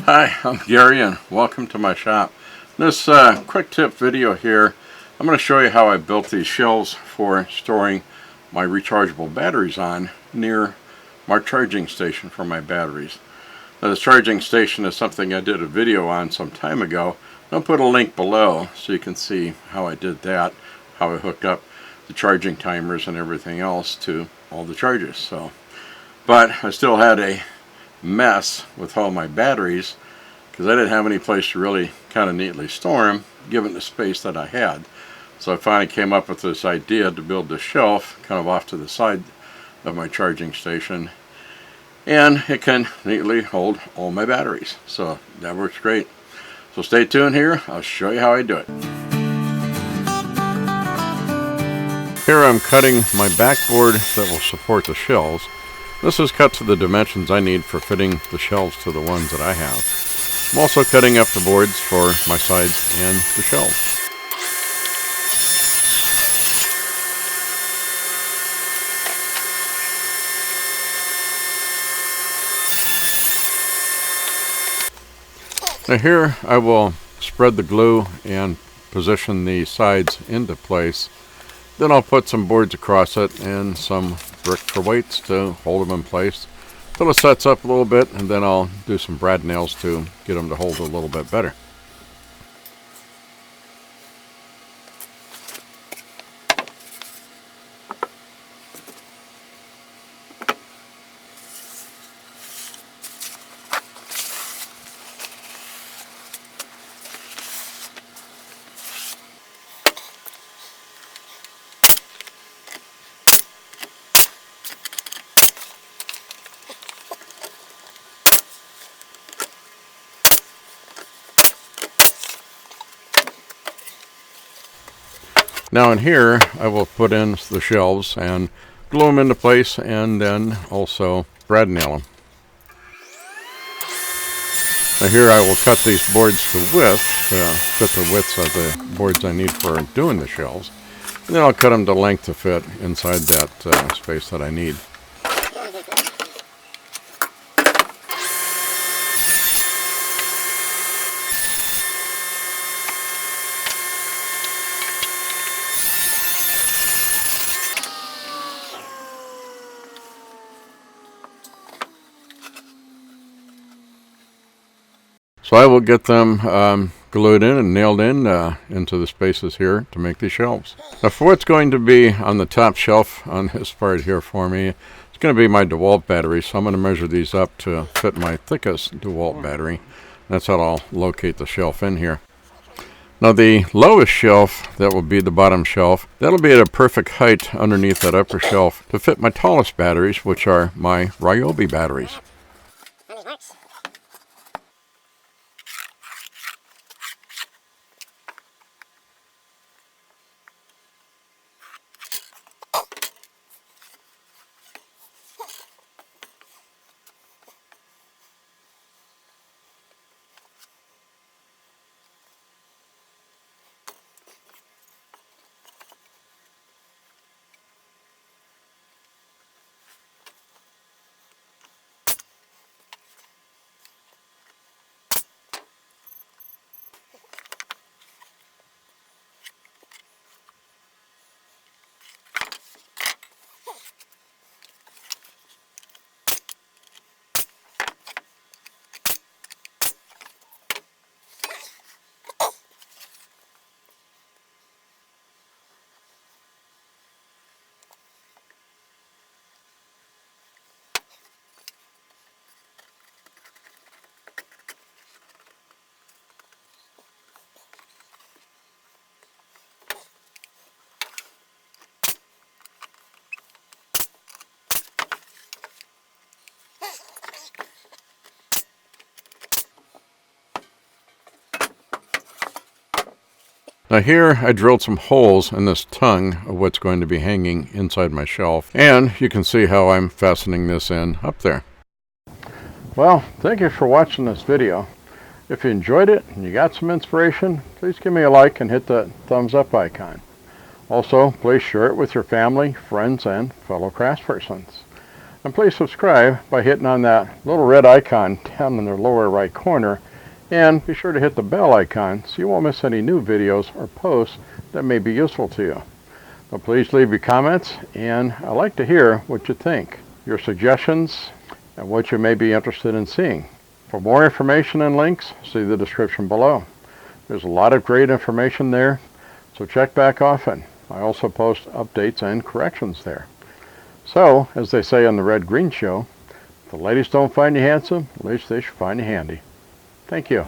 Hi, I'm Gary and welcome to my shop. This quick tip video here, I'm going to show you how I built these shelves for storing my rechargeable batteries on near my charging station for my batteries. Now, this charging station is something I did a video on some time ago. I'll put a link below so you can see how I did that, how I hooked up the charging timers and everything else to all the chargers. But I still had a mess with all my batteries because I didn't have any place to really kind of neatly store them given the space that I had. So I finally came up with this idea to build this shelf kind of off to the side of my charging station, and it can neatly hold all my batteries. So that works great. So stay tuned here, I'll show you how I do it. Here I'm cutting my backboard that will support the shelves. This is cut to the dimensions I need for fitting the shelves to the ones that I have. I'm also cutting up the boards for my sides and the shelves. Now here I will spread the glue and position the sides into place. Then I'll put some boards across it and some brick for weights to hold them in place till it sets up a little bit, and then I'll do some brad nails to get them to hold a little bit better. Now in here I will put in the shelves and glue them into place, and then also brad nail them. Now here I will cut these boards to width to fit the widths of the boards I need for doing the shelves, and then I'll cut them to length to fit inside that space that I need. So I will get them glued in and nailed in into the spaces here to make these shelves. Now for what's going to be on the top shelf on this part here for me, it's going to be my DeWalt battery. So I'm going to measure these up to fit my thickest DeWalt battery. That's how I'll locate the shelf in here. Now the lowest shelf, that will be the bottom shelf, that'll be at a perfect height underneath that upper shelf to fit my tallest batteries, which are my Ryobi batteries. Now here I drilled some holes in this tongue of what's going to be hanging inside my shelf, and you can see how I'm fastening this in up there. Well, thank you for watching this video. If you enjoyed it and you got some inspiration, please give me a like and hit that thumbs up icon. Also, please share it with your family, friends, and fellow craftspersons. And please subscribe by hitting on that little red icon down in the lower right corner, and be sure to hit the bell icon so you won't miss any new videos or posts that may be useful to you. But please leave your comments, and I'd like to hear what you think, your suggestions, and what you may be interested in seeing. For more information and links, see the description below. There's a lot of great information there, so check back often. I also post updates and corrections there. So, as they say on the Red Green Show, if the ladies don't find you handsome, at least they should find you handy. Thank you.